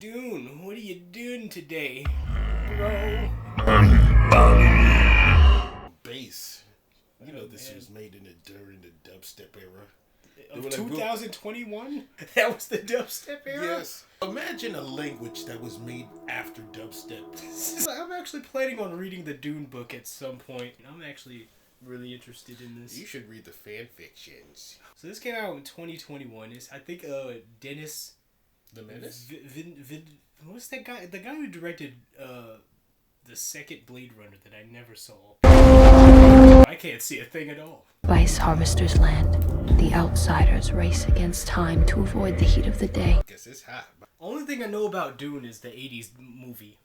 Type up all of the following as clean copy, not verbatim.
Dune, what are you doing today, bro? Bass. You know this was made during the dubstep era. Of 2021? That was the dubstep era? Yes. Imagine a language that was made after dubstep. I'm actually planning on reading the Dune book at some point. I'm actually really interested in this. You should read the fan fictions. So this came out in 2021. It's, I think, Denis... The Menace? What's that guy? The guy who directed the second Blade Runner that I never saw. I can't see a thing at all. Spice Harvester's Land. The outsiders race against time to avoid the heat of the day. I guess it's hot. Only thing I know about Dune is the 80s movie.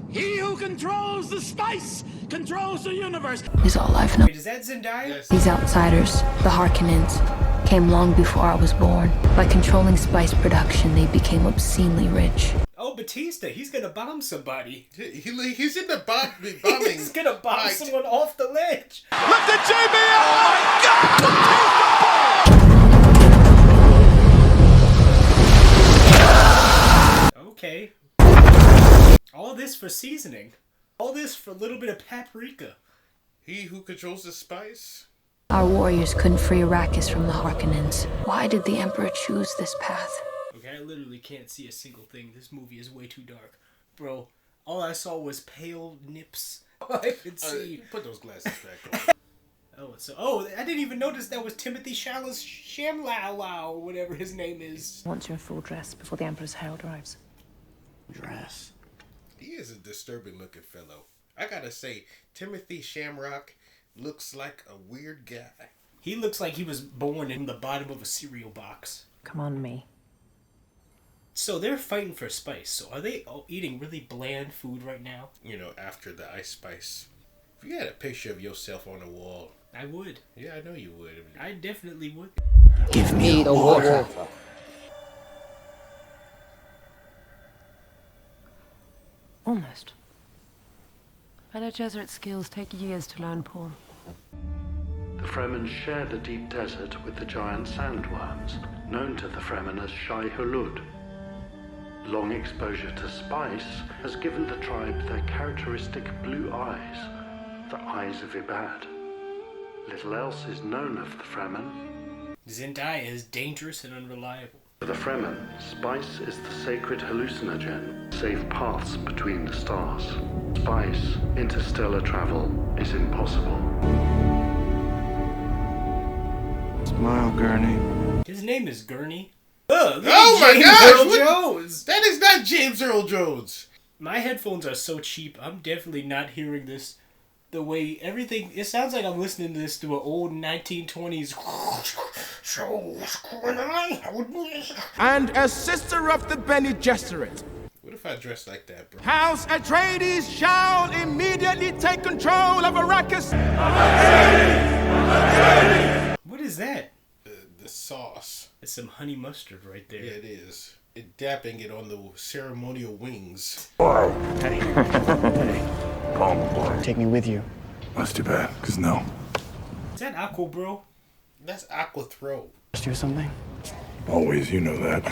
He who controls the spice controls the universe. Is all I've known. Wait, is that Zendaya? Yes. These outsiders, the Harkonnens, came long before I was born. By controlling spice production, they became obscenely rich. Oh, Batista, he's gonna bomb somebody. He's in the bombing. He's gonna bomb someone off the ledge. Let the JBL! Oh my God! Okay. All this for seasoning. All this for a little bit of paprika. He who controls the spice? Our warriors couldn't free Arrakis from the Harkonnens. Why did the Emperor choose this path? Okay, I literally can't see a single thing. This movie is way too dark. Bro, all I saw was pale nips. All I could see. Put those glasses back on. I didn't even notice that was Timothy Chalamet's Shamlao, or whatever his name is. Want your full dress before the Emperor's herald arrives. Dress. He is a disturbing looking fellow. I gotta say, Timothy Shamrock looks like a weird guy. He looks like he was born in the bottom of a cereal box. Come on, me. So they're fighting for spice. So are they all eating really bland food right now? You know, after the ice spice. If you had a picture of yourself on the wall. I would. Yeah, I know you would. I definitely would. Give me the water. Almost. Fellow Jesuit skills take years to learn, Paul. The Fremen share the deep desert with the giant sandworms, known to the Fremen as Shai Hulud. Long exposure to spice has given the tribe their characteristic blue eyes, the eyes of Ibad. Little else is known of the Fremen. Zendaya is dangerous and unreliable. For the Fremen, spice is the sacred hallucinogen, safe paths between the stars. Spice, interstellar travel is impossible. Smile, Gurney. His name is Gurney. Look Oh at my James gosh! Earl Jones. That is not James Earl Jones! My headphones are so cheap, I'm definitely not hearing this the way everything... It sounds like I'm listening to this through an old 1920s... So, what's going on? And a sister of the Bene Gesserit. What if I dress like that, bro? House Atreides shall immediately take control of Arrakis. What is that? The sauce. It's some honey mustard right there. Yeah, it is. It dapping it on the ceremonial wings. Take me with you. That's too bad, because no. Is that Aqua, bro? That's Aqua Throw. Let's do something. Always, you know that.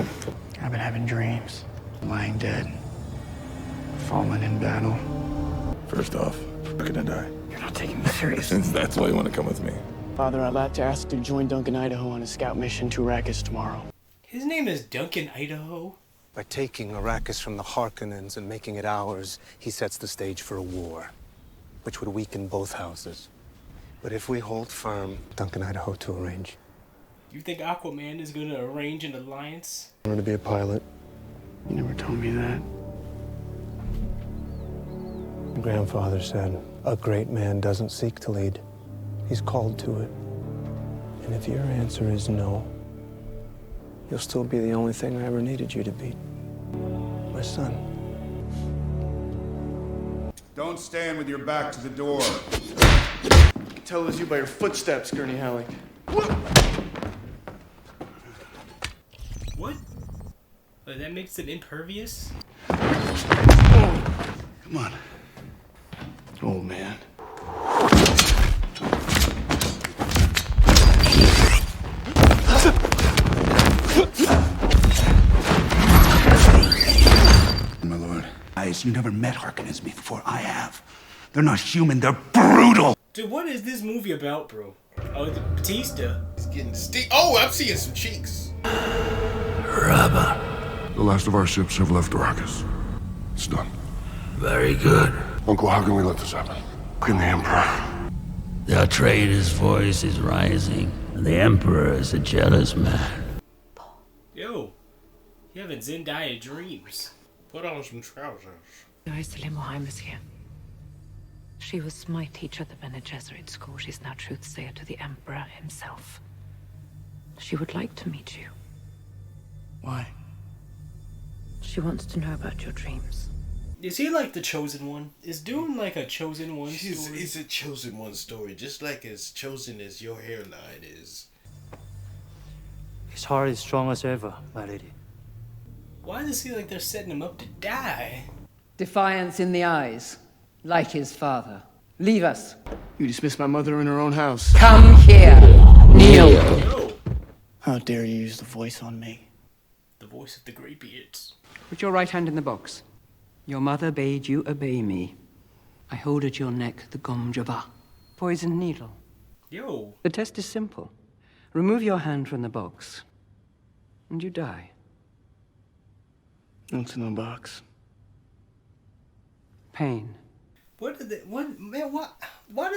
I've been having dreams. Lying dead. Fallen in battle. First off, I'm gonna die. You're not taking me serious. Since that's why you want to come with me. Father, I'd like to ask to join Duncan, Idaho on a scout mission to Arrakis tomorrow. His name is Duncan, Idaho. By taking Arrakis from the Harkonnens and making it ours, he sets the stage for a war, which would weaken both houses. But if we hold firm, Duncan, Idaho to arrange. You think Aquaman is going to arrange an alliance? I want to be a pilot. You never told me that. My grandfather said, a great man doesn't seek to lead. He's called to it. And if your answer is no, you'll still be the only thing I ever needed you to be. My son. Don't stand with your back to the door. I can tell it was you by your footsteps, Gurney Halleck. What? Oh, that makes it impervious? Come on. Old man. Guys, you never met Harkonnens before. I have. They're not human, they're brutal! Dude, what is this movie about, bro? Oh, the Batista. He's getting Oh, I'm seeing some cheeks. Rabba. The last of our ships have left Arrakis. It's done. Very good. Uncle, how can we let this happen? Can the Emperor? The traitor's voice is rising, and the Emperor is a jealous man. Yo, you having Zendaya dreams. Put on some trousers. Here. She was my teacher at the Bene Gesserit school. She's now truthsayer to the Emperor himself. She would like to meet you. Why? She wants to know about your dreams. Is he like the chosen one? Is Dune like a chosen one story? It's a chosen one story, just like as chosen as your hairline is. His heart is strong as ever, my lady. Why does he like they're setting him up to die? Defiance in the eyes, like his father. Leave us. You dismiss my mother in her own house. Come here. Kneel. Yo, How dare you use the voice on me? the voice of the Greybeards. Put your right hand in the box. Your mother bade you obey me. I hold at your neck the Gom Jabba, poison needle. Yo. The test is simple. Remove your hand from the box, and you die. What's in the box? Pain. Why did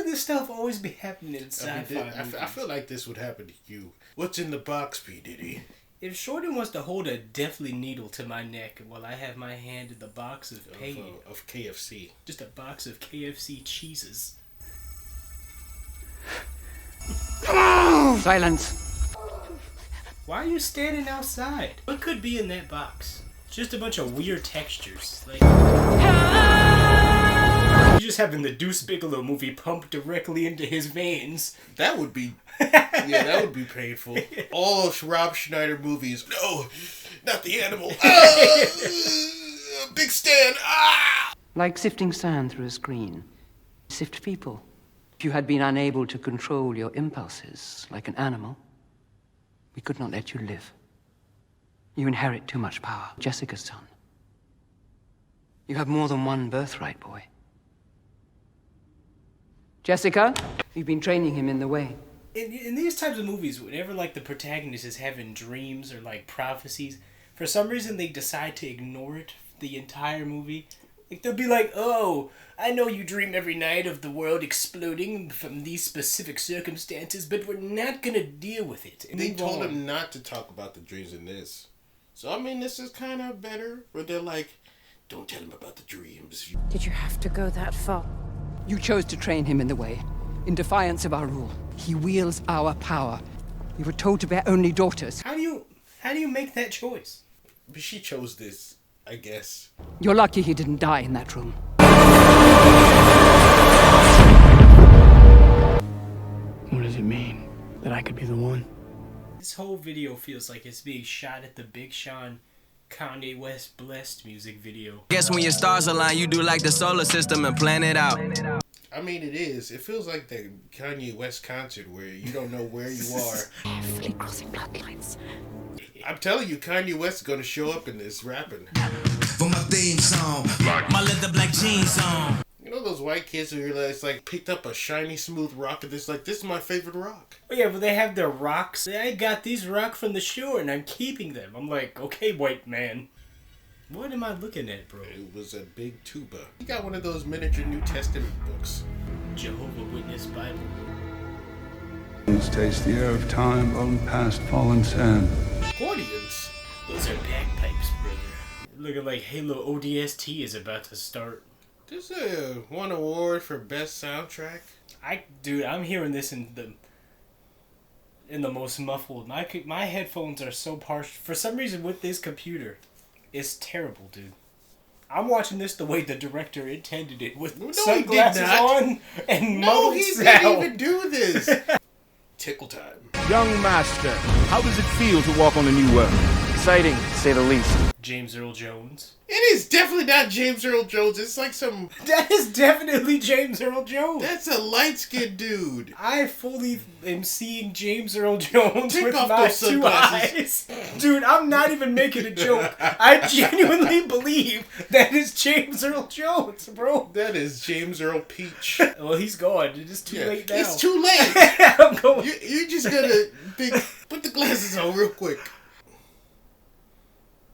this stuff always be happening in sci-fi movies? I feel like this would happen to you. What's in the box, P. Diddy? If Shorty wants to hold a deathly needle to my neck while I have my hand in the box of pain. Of KFC. Just a box of KFC cheeses. Silence. Why are you standing outside? What could be in that box? Just a bunch of weird textures. Like, you just having the Deuce Bigelow movie pumped directly into his veins. That would be... yeah, that would be painful. All Rob Schneider movies. No, not the animal. Big Stan. Like sifting sand through a screen. Sift people. If you had been unable to control your impulses like an animal, we could not let you live. You inherit too much power. Jessica's son. You have more than one birthright, boy. Jessica, you've been training him in the way. In these types of movies, whenever like the protagonist is having dreams or like prophecies, for some reason they decide to ignore it the entire movie. Like they'll be like, "Oh, I know you dream every night of the world exploding from these specific circumstances, but we're not gonna deal with it." And they told him not to talk about the dreams in this. So I mean, this is kind of better. Where they're like, "Don't tell him about the dreams." Did you have to go that far? You chose to train him in the way, in defiance of our rule. He wields our power. We were told to bear only daughters. How do you make that choice? But she chose this, I guess. You're lucky he didn't die in that room. What does it mean? That I could be the one? This whole video feels like it's being shot at the Big Sean Kanye West Blessed music video. Guess when your stars align, you do like the solar system and plan it out. I mean, it is. It feels like the Kanye West concert where you don't know where you are. Carefully crossing bloodlines. I'm telling you, Kanye West is going to show up in this rapping. For my theme song, my leather black jeans on. You know those white kids who realize, like, picked up a shiny, smooth rock and it's like, this is my favorite rock. Oh yeah, but they have their rocks. I got these rocks from the shore and I'm keeping them. I'm like, okay, white man. What am I looking at, bro? It was a big tuba. You got one of those miniature New Testament books. Jehovah Witness Bible. Taste the air of time on past fallen sand. Accordions? Those are bagpipes, brother. Looking like Halo ODST is about to start. This won award for best soundtrack. Dude, I'm hearing this in the most muffled. My headphones are so harsh. For some reason, with this computer, it's terrible, dude. I'm watching this the way the director intended it, with sunglasses on and muffled sound. No, he didn't even do this. Tickle time. Young master, how does it feel to walk on a new world? exciting, to say the least. James Earl Jones. It is definitely not James Earl Jones. It's like some... That is definitely James Earl Jones. That's a light-skinned dude. I fully am seeing James Earl Jones Take with off my those 2 eyes. Dude, I'm not even making a joke. I genuinely believe that is James Earl Jones, bro. That is James Earl Peach. Well, he's gone. It is too late now. It's too late. I'm going. You're just gonna put the glasses on real quick.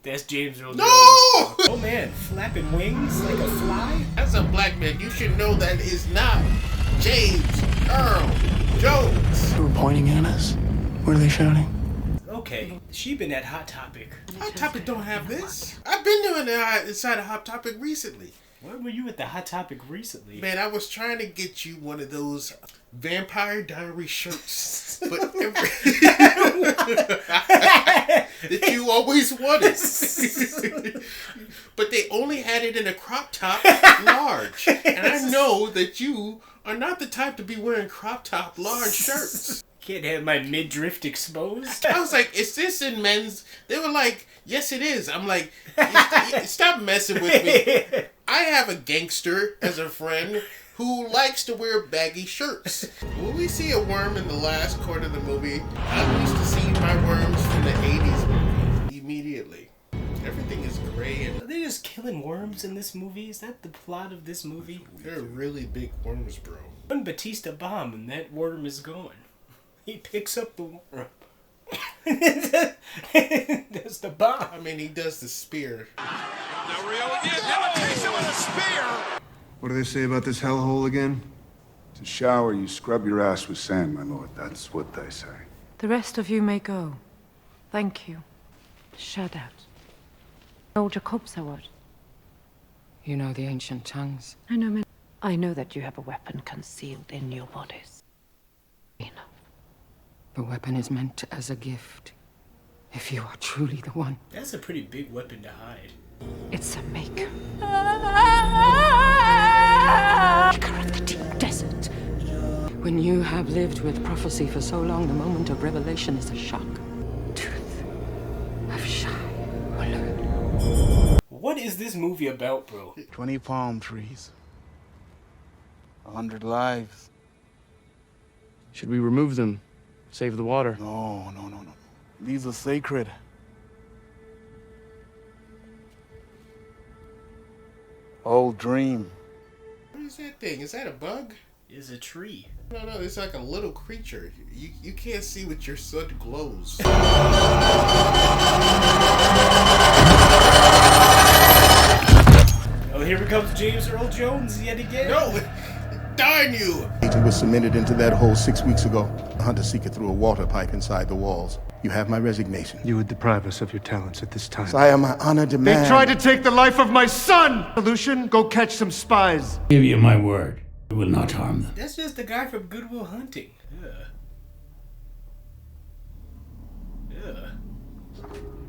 That's James Earl No! Jones. Oh man, flapping wings like a fly? As a black man, you should know that is not James Earl Jones. They were pointing at us. What are they shouting? Okay, she been at Hot Topic. Hot Topic don't have this. I've been doing it inside of Hot Topic recently. Where were you at the Hot Topic recently? Man, I was trying to get you one of those Vampire Diary shirts. But that you always wanted. But they only had it in a crop top large. And I know that you are not the type to be wearing crop top large shirts. Can't have my midriff exposed. I was like, is this in men's? They were like, yes it is. I'm like, stop messing with me. I have a gangster as a friend who likes to wear baggy shirts. When we see a worm in the last quarter of the movie, I'm used to seeing my worms from the 80s movie immediately. Everything is gray and... Are they just killing worms in this movie? Is that the plot of this movie? They're really big worms, bro. One Batista bomb and that worm is gone. He picks up the worm. That's the bomb. I mean, he does the spear. What do they say about this hellhole again? To shower, you scrub your ass with sand, my lord. That's what they say. The rest of you may go. Thank you. Shout out. Old Jakobsawad. You know the ancient tongues. I know, man. I know that you have a weapon concealed in your bodies. Enough. The weapon is meant as a gift. If you are truly the one. That's a pretty big weapon to hide. It's a maker. Maker of the deep desert. When you have lived with prophecy for so long, the moment of revelation is a shock. Truth of Shai Hulud. What is this movie about, bro? 20 palm trees. 100 lives. Should we remove them? Save the water? No. These are sacred. Old dream. What is that thing? Is that a bug? It's a tree. No, it's like a little creature. You can't see with your sun glows. Oh, here comes James Earl Jones yet again. No! Darn you! Agent was cemented into that hole 6 weeks ago. The hunter-seeker threw a water pipe inside the walls. You have my resignation. You would deprive us of your talents at this time. Sire, my honor demands... They tried to take the life of my son! Lucian, go catch some spies. Give you my word. It will not harm them. That's just the guy from Good Will Hunting.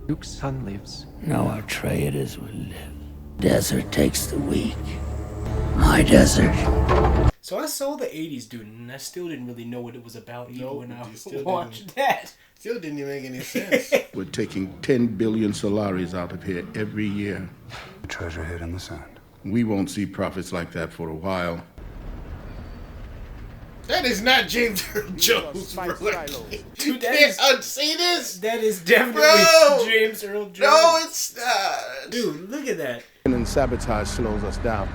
Duke's son lives. No Atreides will live. Desert takes the weak. My desert. So I saw the 80s Dune, and I still didn't really know what it was about even when I still watched that. Still didn't even make any sense. We're taking 10 billion Solaris out of here every year. A treasure hid in the sand. We won't see profits like that for a while. That is not James Earl Jones, bro. Dude, that Can't is unsee this? That is definitely Bro! James Earl Jones. No, it's not. Dude, look at that. And sabotage slows us down.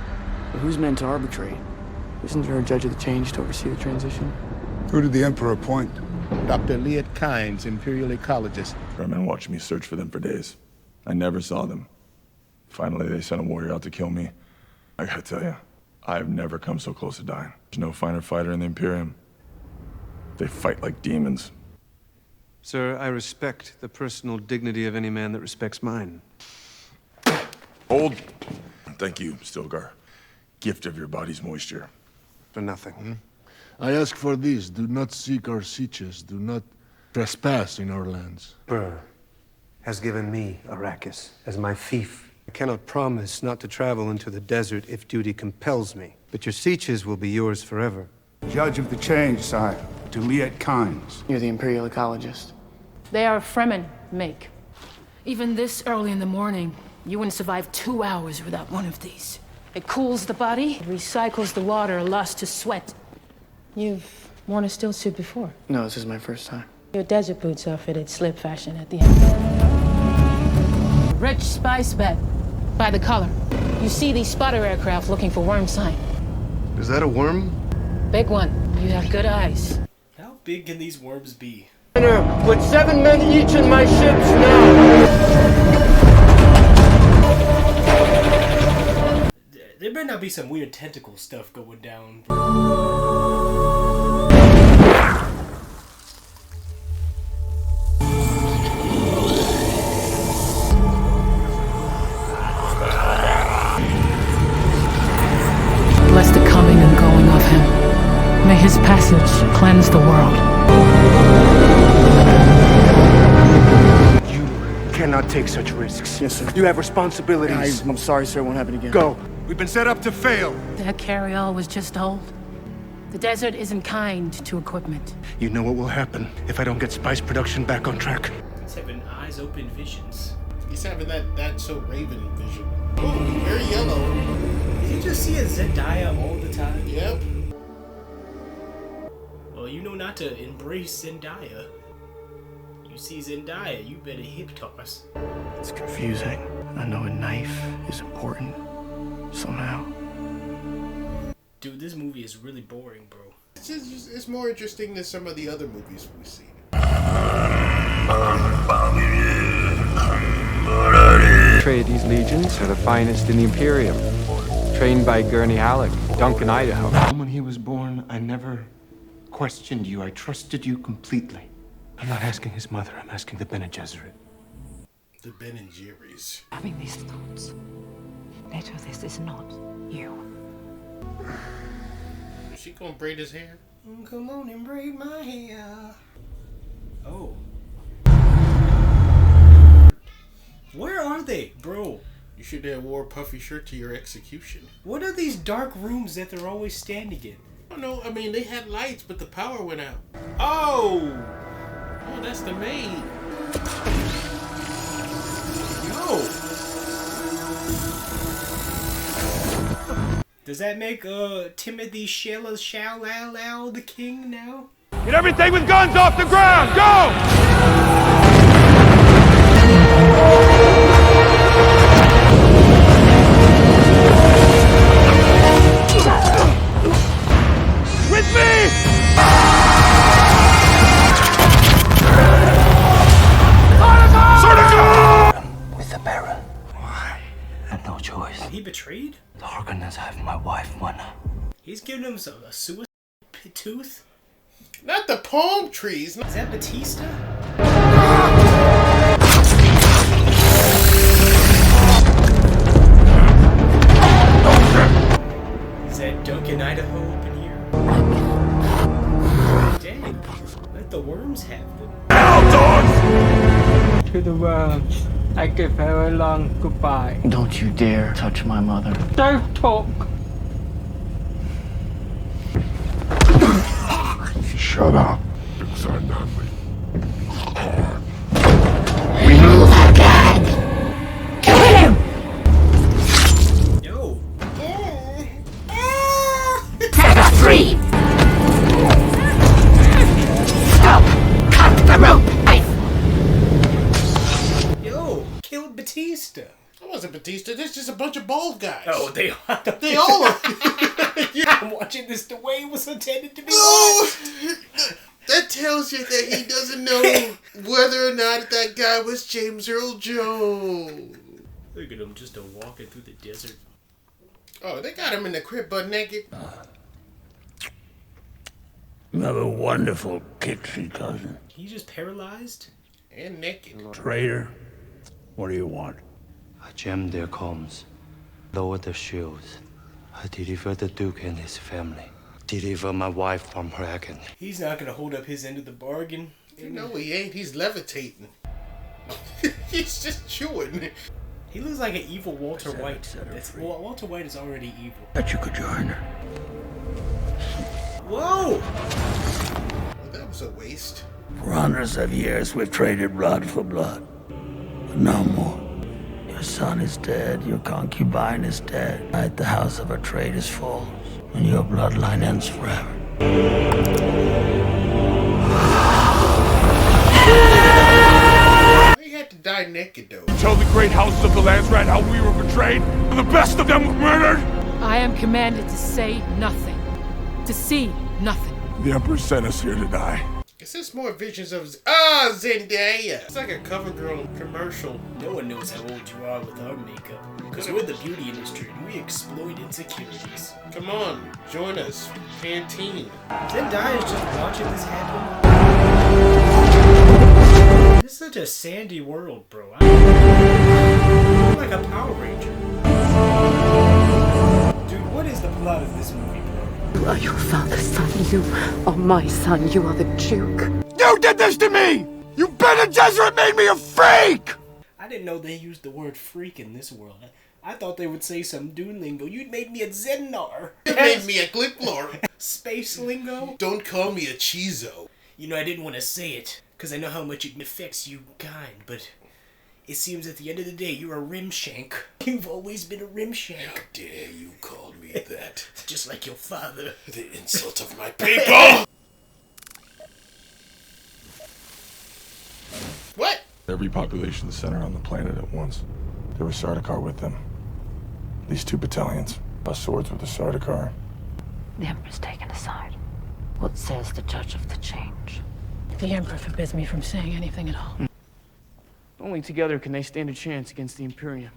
But who's meant to arbitrate? Isn't there a judge of the change to oversee the transition? Who did the Emperor appoint? Dr. Liet Kynes, Imperial Ecologist. Fremen watched me search for them for days. I never saw them. Finally, they sent a warrior out to kill me. I gotta tell you, I've never come so close to dying. There's no finer fighter in the Imperium. They fight like demons. Sir, I respect the personal dignity of any man that respects mine. Hold. Thank you, Stilgar. Gift of your body's moisture. For nothing. I ask for this. Do not seek our sieges. Do not trespass in our lands. Burr has given me Arrakis as my fief. I cannot promise not to travel into the desert if duty compels me, but your sieges will be yours forever. Judge of the change, sire. To Liet Kynes. You're the Imperial Ecologist. They are Fremen make. Even this early in the morning, you wouldn't survive 2 hours without one of these. It cools the body, recycles the water lost to sweat. You've worn a still suit before. No, this is my first time. Your desert boots are fitted slip fashion at the end. Rich spice bed. By the color. You see these spotter aircraft looking for worm sign. Is that a worm? Big one. You have good eyes. How big can these worms be? With 7 men each in my ships now. There better not be some weird tentacle stuff going down. Bless the coming and going of him. May his passage cleanse the world. You cannot take such risks. Yes, sir. You have responsibilities. I'm sorry, sir. It won't happen again. Go. We've been set up to fail. That carryall was just old. The desert isn't kind to equipment. You know what will happen if I don't get spice production back on track. He's having eyes open visions. He's having that so Raven vision. Oh, very yellow. Did you just see a Zendaya all the time? Yep. Well, you know not to embrace Zendaya. You see Zendaya, you better hip toss. It's confusing. I know a knife is important. Somehow. Dude, this movie is really boring, bro. It's more interesting than some of the other movies we've seen. These legions are the finest in the Imperium. Trained by Gurney Halleck, Duncan, Idaho. When he was born, I never questioned you. I trusted you completely. I'm not asking his mother. I'm asking the Bene Gesserit. The Ben and Jerry's. Having these thoughts. Neto, this is not you. Is she gonna braid his hair? Come on and braid my hair. Oh. Where are they, bro? You should have wore a puffy shirt to your execution. What are these dark rooms that they're always standing in? I don't know. I mean, they had lights, but the power went out. Oh! Oh, that's the maid. Yo! Does that make Timothy Chalamet the king now? Get everything with guns off the ground! Go! With me! With the Baron. Why? I had no choice. He betrayed? The Harkonnens have my wife, Mana. He's giving him a suicide tooth? Not the palm trees. Is that Batista? Is that Duncan, Idaho up in here? Dang. Let the worms have them. To the worms, I give her a long goodbye. Don't you dare touch my mother. Don't talk. Shut up. Inside Natalie. Remove her gun! Kill him! Yo. Set her free! Stop! Cut the rope! Yo, killed Batista. That wasn't Batista. That's just a bunch of bald guys. Oh, they are. They all are. I'm watching this the way it was intended to be watched. That tells you that he doesn't know whether or not that guy was James Earl Jones. Look at him just walking through the desert. Oh, they got him in the crib butt naked. You have a wonderful kitchen, cousin. He's just paralyzed? And naked. Traitor, what do you want? A gem there comes. Lower the shields. I deliver the Duke and his family. Deliver my wife from her agony. He's not gonna hold up his end of the bargain. You know he ain't. He's levitating. He's just chewing. He looks like an evil Walter White. Walter White is already evil. Bet you could join her. Whoa! Well, that was a waste. For hundreds of years, we've traded blood for blood. No more. Your son is dead, your concubine is dead. Tonight the house of Atreides falls, and your bloodline ends forever. He had to die naked, though. Tell the great houses of the Landsrat how we were betrayed, and the best of them were murdered! I am commanded to say nothing. To see nothing. The Emperor sent us here to die. Is this more visions of Zendaya? It's like a CoverGirl commercial. No one knows how old you are with our makeup. Because we're the beauty industry and we exploit insecurities. Come on, join us. Pantene. Zendaya is just watching this happen. This is such a sandy world, bro. I'm like a Power Ranger. Dude, what is the plot of this movie, bro? You are your father's son. You are my son. You are the Duke. You did this to me! You Bene Gesserit made me a freak! I didn't know they used the word freak in this world. I thought they would say some Dune lingo. You'd made me a Zendar. You made me a Glipglor. Space lingo? Don't call me a Cheezo. You know, I didn't want to say it, because I know how much it affects you kind, but it seems at the end of the day, you're a rimshank. You've always been a rimshank. How dare you call me that? Just like your father. The insult of my people! What? Every population center on the planet at once. There was Sardaukar with them. These 2 battalions. Bust swords with the Sardaukar. The Emperor's taken aside. What says the Judge of the Change? The Emperor forbids me from saying anything at all. Only together can they stand a chance against the Imperium.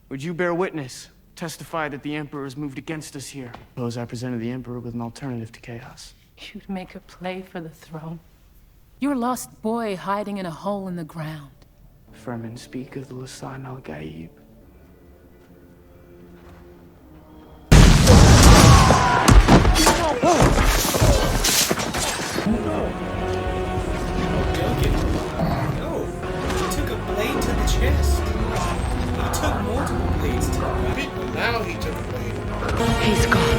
Would you bear witness? Testify that the Emperor has moved against us here. Suppose I presented the Emperor with an alternative to chaos. You'd make her play for the throne. You're a lost boy hiding in a hole in the ground. Fremen speak of the Lisan al-Gaib. Now he took a blade. He's gone.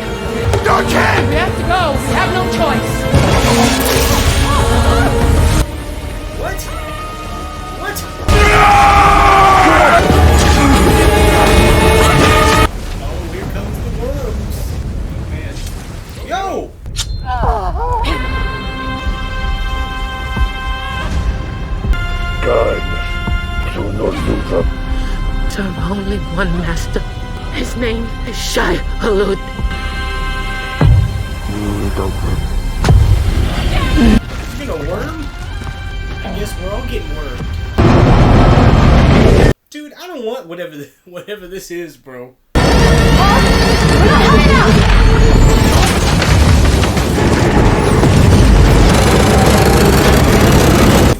Duncan! We have to go. We have no choice. What? What? Oh, here comes the worms. Man. Yo! Time to not move up. Serve only one master. His name is Shai Hulud. You think a worm? I guess we're all getting wormed. Dude, I don't want whatever this is, bro. You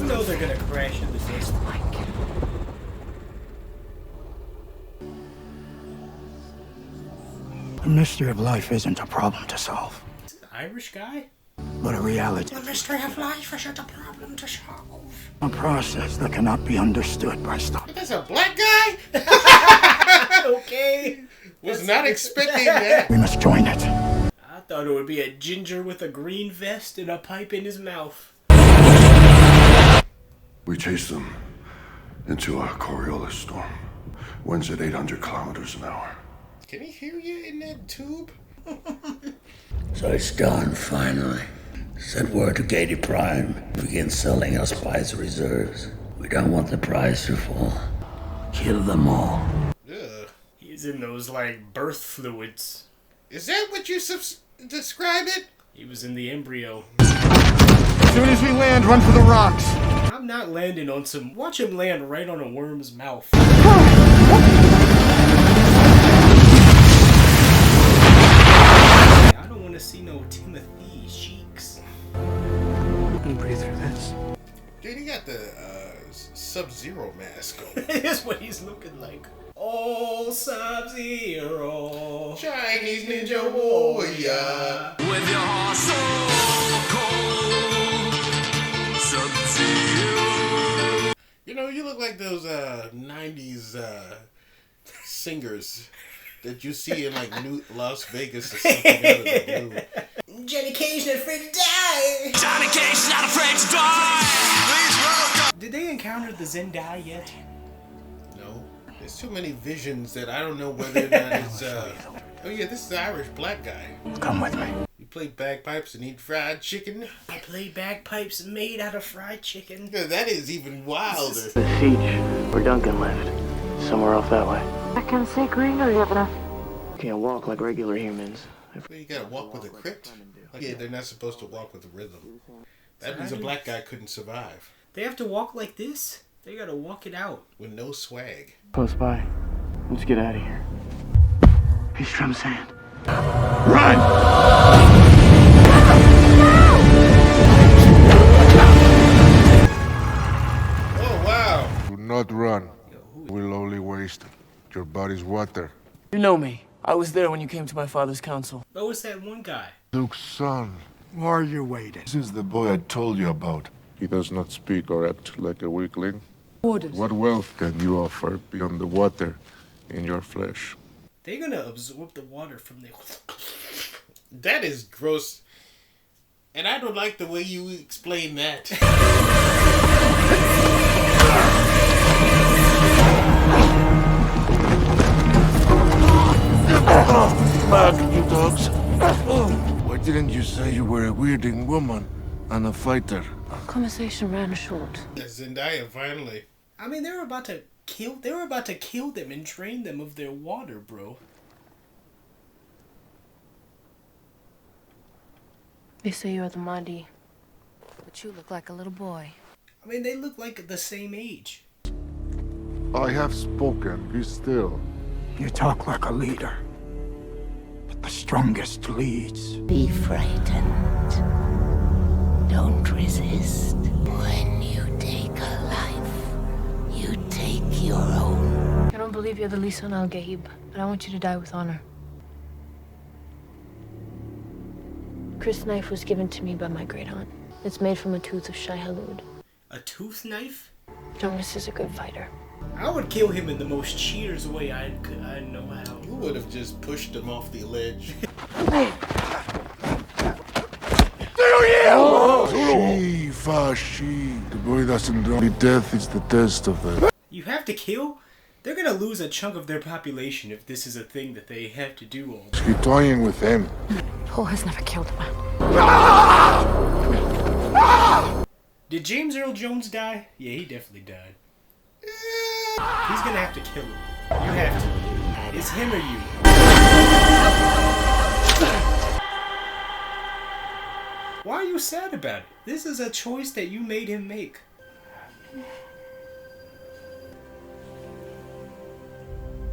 know they're gonna crash into this. The mystery of life isn't a problem to solve, Is it an Irish guy? but a reality. The mystery of life isn't a problem to solve. A process that cannot be understood by stop. That's a black guy? Okay. Was not expecting that. We must join it. I thought it would be a ginger with a green vest and a pipe in his mouth. We chased them into a Coriolis storm. Winds at 800 kilometers an hour. Can he hear you in that tube? So it's done, finally. Send word to Gady Prime. Begin selling our spice reserves. We don't want the price to fall. Kill them all. Ugh. He's in those, like, birth fluids. Is that what you describe it? He was in the embryo. As soon as we land, run for the rocks. I'm not landing on some... Watch him land right on a worm's mouth. I don't want to see no Timothy cheeks. And breathe through this. Dude, he got the Sub-Zero mask on. That's what he's looking like. Oh, Sub-Zero. Chinese Ninja Warrior. With your heart so cold, Sub-Zero. You know, you look like those 90s singers that you see in like New Las Vegas or something out of the blue. Johnny Cage's not afraid to die. Johnny Cage's not afraid to die. Please welcome. Did they encounter the Zendaya yet? There's too many visions that I don't know whether or not it's. Oh yeah, this is the Irish black guy. Come with me. You play bagpipes and eat fried chicken. I play bagpipes made out of fried chicken. Yeah, that is even wilder. The siege where Duncan lived. Somewhere off that way. I can see greenery up there. Can't walk like regular humans. Well, you gotta walk with a crypt. Like, yeah, they're not supposed to walk with a rhythm. That means a black guy couldn't survive. They have to walk like this? They gotta walk it out. With no swag. Close by. Let's get out of here. He's from sand. Run! Oh, wow. Do not run. We'll only waste your body's water. You know me. I was there when you came to my father's council. Oh, it's that one guy. Luke's son. Why are you waiting? This is the boy I told you about. He does not speak or act like a weakling. Orders. What wealth can you offer beyond the water in your flesh? They're gonna absorb the water from the... That is gross. And I don't like the way you explain that. Back, you dogs. Why didn't you say you were a weirding woman and a fighter? Conversation ran short. Zendaya, finally. I mean, they were about to kill them and drain them of their water, bro. They say you're the Mahdi, but you look like a little boy. I mean, they look like the same age. I have spoken. Be still. You talk like a leader. But the strongest leads. Be frightened. Don't resist. When you take a life, you take your own. I don't believe you're the Lisan al-Gaib, but I want you to die with honor. Chris' knife was given to me by my great aunt. It's made from a tooth of Shai Hulud. A tooth knife? Jonas is a good fighter. I would kill him in the most cheaters way I know how. You would have just pushed him off the ledge. She. The boy doesn't know. Death is the test of that. You have to kill? They're gonna lose a chunk of their population if this is a thing that they have to do all. She's toying with him. Paul has never killed a man. Did James Earl Jones die? Yeah, he definitely died. He's gonna have to kill him. You have to. It's him or you. Why are you sad about it? This is a choice that you made him make.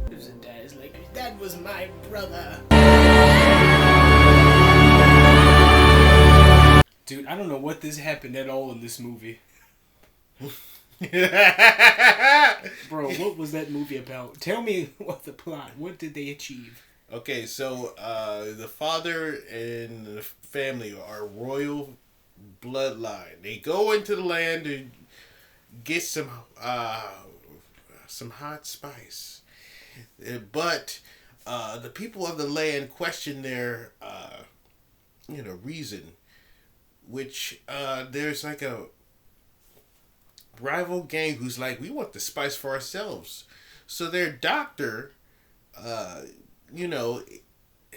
Zendaya's like, that was my brother. Dude, I don't know what this happened at all in this movie. Bro, what was that movie about? Tell me what the plot. What did they achieve? Okay, so the father and the family are royal bloodline. They go into the land to get some hot spice, but the people of the land question their reason, which there's like a rival gang who's like, we want the spice for ourselves. So their doctor,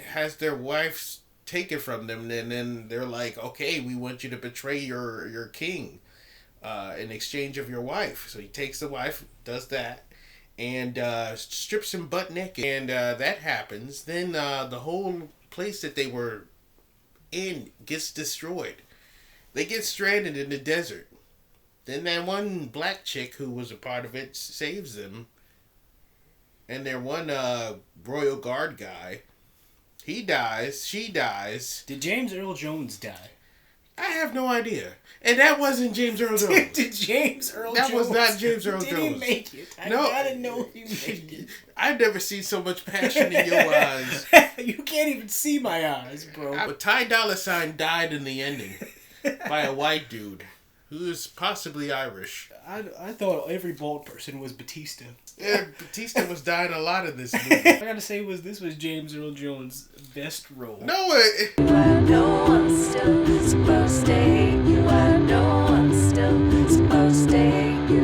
has their wives take it from them, and then they're like, okay, we want you to betray your king in exchange of your wife. So he takes the wife, does that, and strips him butt naked. And that happens. Then the whole place that they were in gets destroyed. They get stranded in the desert. Then that one black chick who was a part of it saves them. And their one royal guard guy, he dies, she dies. Did James Earl Jones die? I have no idea. And that wasn't James Earl Jones. Did James Earl Jones? That was not James Earl Did Jones. Did he make it? I gotta know if he made it. I've never seen so much passion in your eyes. You can't even see my eyes, bro. But Ty Dolla $ign died in the ending by a white dude who is possibly Irish. I thought every bald person was Batista. Yeah, Batista was dying a lot in this movie. I gotta say, this was James Earl Jones' best role. No way. You I know I'm still supposed to hate you. I know I'm still supposed to hate you.